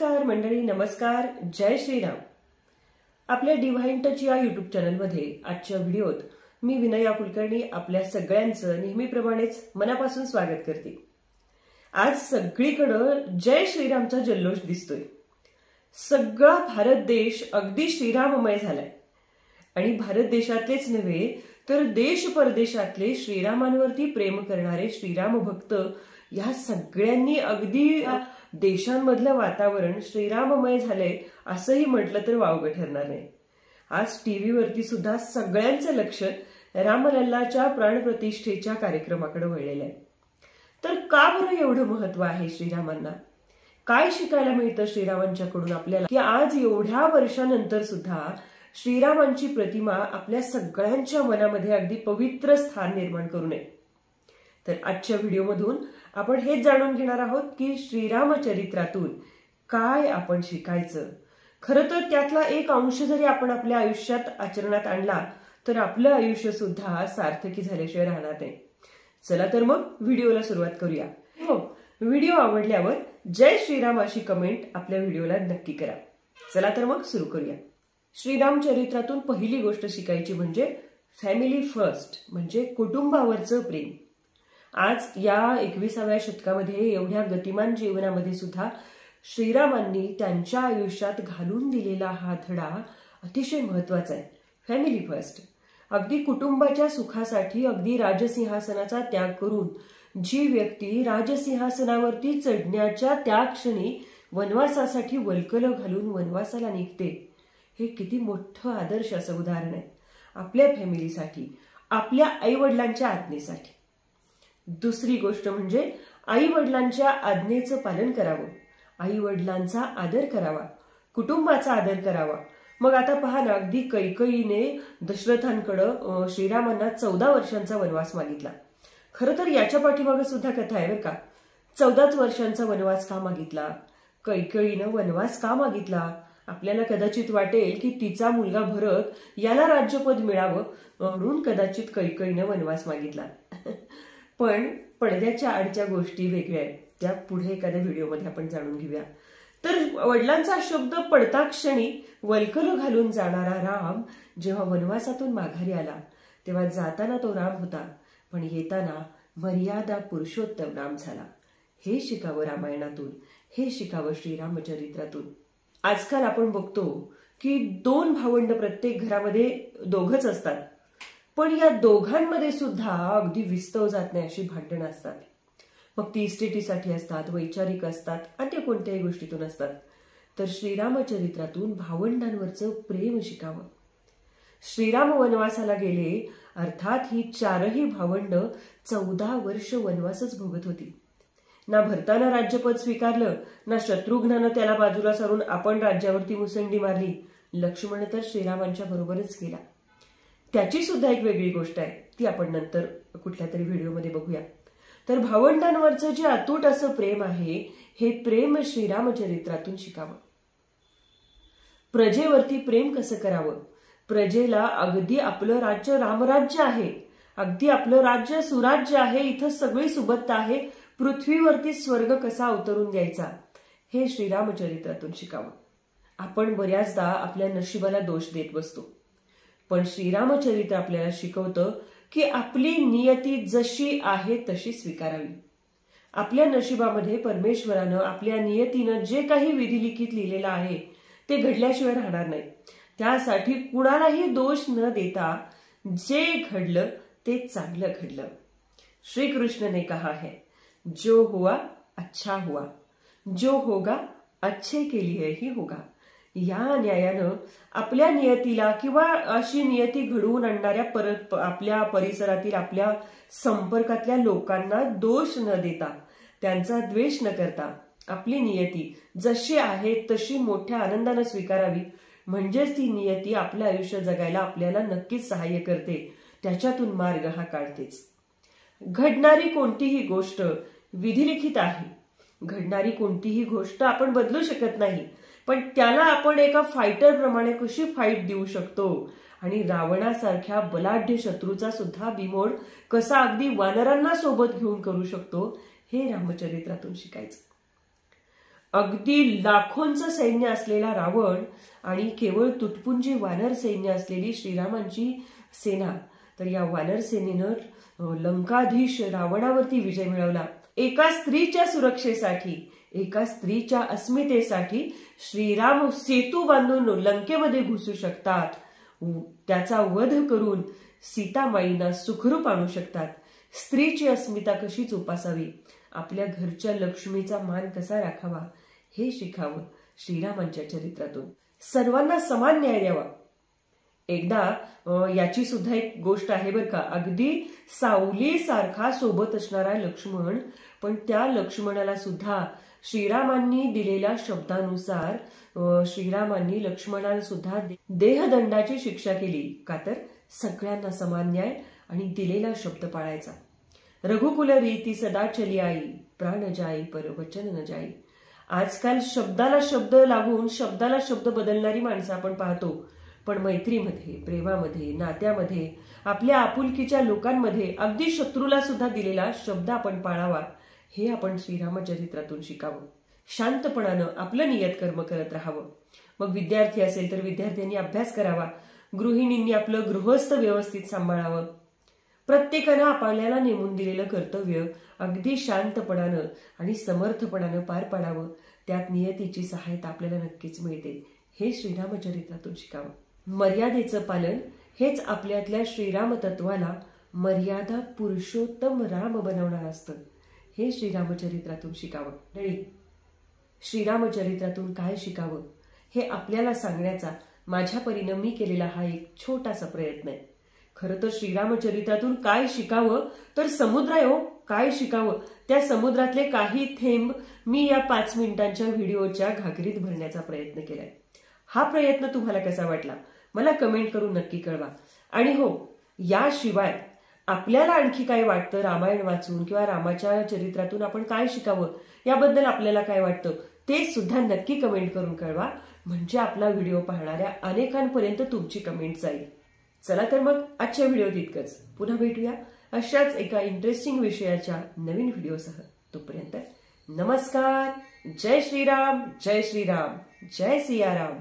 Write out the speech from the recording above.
नमस्कार मंडळी, नमस्कार. जय श्रीराम. आपल्या डिव्हाइन टच या युट्यूब चॅनलमध्ये आजच्या व्हिडिओत मी विनया कुलकर्णी आपल्या सगळ्यांचं नेहमीप्रमाणेच मनापासून स्वागत करते. आज सगळीकडे जय श्रीरामचा जल्लोष दिसतोय. सगळा भारत देश अगदी श्रीराममय झालाय आणि भारत देशातलेच नव्हे तर देश परदेशातले श्रीरामांवरती प्रेम करणारे श्रीराम भक्त या सगळ्यांनी अगदी देशांमधलं वातावरण श्रीराममय झालंय असंही म्हटलं तर वावगं ठरणार नाही. आज टीव्हीवरती सुद्धा सगळ्यांचं लक्ष रामलल्लाच्या प्राणप्रतिष्ठेच्या कार्यक्रमाकडे वळलेलं आहे. तर का बरं एवढं महत्व आहे श्रीरामांना? काय शिकायला मिळतं श्रीरामांच्याकडून आपल्याला की आज एवढ्या वर्षानंतर सुद्धा श्रीरामांची प्रतिमा आपल्या सगळ्यांच्या मनामध्ये अगदी पवित्र स्थान निर्माण करू नये? तर आजच्या व्हिडिओमधून आपण हेच जाणून घेणार आहोत की श्रीरामचरित्रातून काय आपण शिकायचं. खरं तर त्यातला एक अंश जरी आपण आपल्या आयुष्यात आचरणात आणला तर आपलं आयुष्य सुद्धा सार्थकी झाल्याशिवाय राहणार नाही. चला तर मग व्हिडिओला सुरुवात करूया. हो, व्हिडिओ आवडल्यावर जय श्रीराम अशी कमेंट आपल्या व्हिडिओला नक्की करा. चला तर मग सुरू करूया. श्रीराम चरित्रातून पहिली गोष्ट शिकायची म्हणजे फॅमिली फर्स्ट, म्हणजे कुटुंबावरचं प्रेम. आज या 21व्या शतकामध्ये एवढ्या गतिमान जीवनामध्ये सुद्धा श्रीरामांनी त्यांच्या आयुष्यात घालून दिलेला हा धडा अतिशय महत्वाचा आहे. Family first. अगदी कुटुंबाच्या सुखासाठी अगदी राजसिंहासनाचा त्याग करून जी व्यक्ती राजसिंहासनावरती चढण्याच्या त्या क्षणी वनवासासाठी वल्कलं घालून वनवासाला निघते, हे किती मोठं आदर्श असं उदाहरण आहे आपल्या फॅमिलीसाठी, आपल्या आई वडिलांच्या आज्ञेसाठी. दुसरी गोष्ट म्हणजे आई वडिलांच्या आज्ञेचं पालन करावं, आई वडिलांचा आदर करावा, कुटुंबाचा आदर करावा. मग आता पहा ना, अगदी कैकेयीने दशरथांकडे श्रीरामांना 14 वर्षांचा वनवास मागितला. खरं तर याच्या पाठीमागे सुद्धा कथा आहे बरं का. 14 वर्षांचा वनवास का मागितला? कैकेयीनं वनवास का मागितला? आपल्याला कदाचित वाटेल की तिचा मुलगा भरत याला राज्यपद मिळावं म्हणून कदाचित कैकेयीनं वनवास मागितला. पण पडद्याच्या आडच्या गोष्टी वेगळ्या आहेत, त्या पुढे एखाद्या व्हिडिओमध्ये आपण जाणून घेऊया. तर वडिलांचा शब्द पडता क्षणी वल्कलं घालून जाणारा राम जेव्हा वनवासातून माघारी आला तेव्हा जाताना तो राम होता, पण येताना मर्यादा पुरुषोत्तम राम झाला. हे शिकावं रामायणातून, हे शिकावं श्रीरामचरित्रातून. आजकाल आपण बघतो की 2 भावंड प्रत्येक घरामध्ये दोघच असतात, पण या दोघांमध्ये सुद्धा अगदी विस्तव जात नाही अशी भांडणं असतात. मग ती इस्टेटीसाठी असतात, वैचारिक असतात, अन्य कोणत्याही गोष्टीतून असतात. तर श्रीरामचरित्रातून भावंडांवरचं प्रेम शिकावं. श्रीराम वनवासाला गेले, अर्थात ही 4ही भावंड 14 वर्ष वनवासच भोगत होती. ना भरतानं राज्यपद स्वीकारलं, ना शत्रुघ्नानं त्याला बाजूला सारून आपण राज्यावरती मुसंडी मारली. लक्ष्मण तर श्रीरामांच्या बरोबरच गेला. त्याची सुद्धा एक वेगळी गोष्ट आहे, ती आपण नंतर कुठल्या तरी व्हिडिओमध्ये बघूया. तर भावंडांवरचं जे अतूट असं प्रेम आहे, हे प्रेम श्रीरामचरित्रातून शिकावं. प्रजेवरती प्रेम कसं करावं? प्रजेला अगदी आपलं राज्य रामराज्य आहे, अगदी आपलं राज्य सुराज्य आहे, इथं सगळी सुबत्ता आहे, पृथ्वीवरती स्वर्ग कसा अवतरून द्यायचा, हे श्रीरामचरित्रातून शिकावं. आपण बऱ्याचदा आपल्या नशिबाला दोष देत बसतो, पण श्रीरामचरित्र आपल्याला शिकवतं की आपली नियती जशी आहे तशी स्वीकारावी. आपल्या नशिबामध्ये परमेश्वरानं आपल्या नियतीनं जे काही विधिलिखित लिहिलेलं आहे ते घडल्याशिवाय राहणार नाही. त्यासाठी कुणालाही दोष न देता जे घडलं ते चांगलं घडलं. श्रीकृष्ण ने कहा है, जो हुआ अच्छा हुआ, जो होगा अच्छे के लिए ही होगा. या न्यायानं आपल्या नियतीला किंवा अशी नियती घडवून आणणाऱ्या आपल्या परिसरातील आपल्या संपर्कातल्या लोकांना दोष न देता, त्यांचा द्वेष न करता आपली नियती जशी आहे तशी मोठ्या आनंदानं स्वीकारावी. म्हणजेच ती नियती आपलं आयुष्य जगायला आपल्याला नक्कीच सहाय्य करते, त्याच्यातून मार्ग हा काढतेच. घडणारी कोणतीही गोष्ट विधिलिखित आहे. घडणारी कोणतीही गोष्ट आपण बदलू शकत नाही, पण त्याला आपण एका फायटर प्रमाणे कशी फाईट देऊ शकतो आणि रावणासारख्या बलाढ्य शत्रूचा सुद्धा बिमोड कसा अगदी वानरांना सोबत घेऊन करू शकतो, हे रामचरित्रातून शिकायचं. अगदी लाखोंचं सैन्य असलेला रावण आणि केवळ तुटपुंजी वानर सैन्य असलेली श्रीरामांची सेना. तर या वानर सेनेनं लंकाधीश रावणावरती विजय मिळवला. एका स्त्रीच्या सुरक्षेसाठी, एका स्त्रीच्या अस्मितेसाठी श्रीराम सेतू बांधून लंकेमध्ये घुसू शकतात, त्याचा वध करून सीतामाईंना सुखरूप आणू शकतात. स्त्रीची अस्मिता कशी जोपासावी, आपल्या घरच्या लक्ष्मीचा मान कसा राखावा, हे शिकावं श्रीरामांच्या चरित्रातून. सर्वांना समान न्याय द्यावा. एकदा याची सुद्धा एक गोष्ट आहे बरं का, अगदी सावलीसारखा सोबत असणारा लक्ष्मण, पण त्या लक्ष्मणाला सुद्धा श्रीरामांनी दिलेल्या शब्दानुसार श्रीरामांनी लक्ष्मणाला सुद्धा देहदंडाची शिक्षा केली. का तर सगळ्यांना समान न्याय आणि दिलेला शब्द पाळायचा. रघुकुल रीती सदा चली आई, प्राण जाई पर वचन न जाई. आजकाल शब्दाला शब्द लागून शब्दाला शब्द बदलणारी माणसं आपण पाहतो, पण मैत्रीमध्ये, प्रेमामध्ये, नात्यामध्ये, आपल्या आपुलकीच्या लोकांमध्ये अगदी शत्रूला सुद्धा दिलेला शब्द आपण पाळावा, हे आपण श्रीरामचरित्रातून शिकावं. शांतपणानं आपलं नियत कर्म करत राहावं. मग विद्यार्थी असेल तर विद्यार्थ्यांनी अभ्यास करावा, गृहिणींनी आपलं गृहस्थ व्यवस्थित सांभाळावं. प्रत्येकानं आपल्याला नेमून दिलेलं कर्तव्य अगदी शांतपणानं आणि समर्थपणानं पार पाडावं. त्यात नियतीची सहायता आपल्याला नक्कीच मिळते, हे श्रीरामचरित्रातून शिकावं. मर्यादेचं पालन हेच आपल्यातल्या श्रीराम तत्वाला मर्यादा पुरुषोत्तम राम बनवणार असतं, हे श्रीरामचरित्रातून शिकावं. श्रीरामचरित्रातून काय शिकावं हे आपल्याला सांगण्याचा माझ्या परीनं मी केलेला हा एक छोटासा प्रयत्न आहे. खरं तर श्रीरामचरित्रातून काय शिकावं तर समुद्र आहे हो. काय शिकावं, त्या समुद्रातले काही थेंब मी या 5 मिनिटांच्या व्हिडिओच्या घागरीत भरण्याचा प्रयत्न केलाय. हा प्रयत्न तुम्हाला कसा वाटला मला कमेंट करून नक्की कळवा. आणि हो, याशिवाय आपल्याला आणखी काय वाटतं रामायण वाचून किंवा रामाच्या चरित्रातून आपण काय शिकावं याबद्दल आपल्याला काय वाटतं ते सुद्धा नक्की कमेंट करून कळवा, म्हणजे आपला व्हिडिओ पाहणाऱ्या अनेकांपर्यंत तुमची कमेंट जाईल. चला तर मग आजच्या व्हिडिओत इतकंच. पुन्हा भेटूया अशाच एका इंटरेस्टिंग विषयाच्या नवीन व्हिडिओसह. तोपर्यंत नमस्कार. जय श्रीराम, जय श्रीराम, जय सियाराम.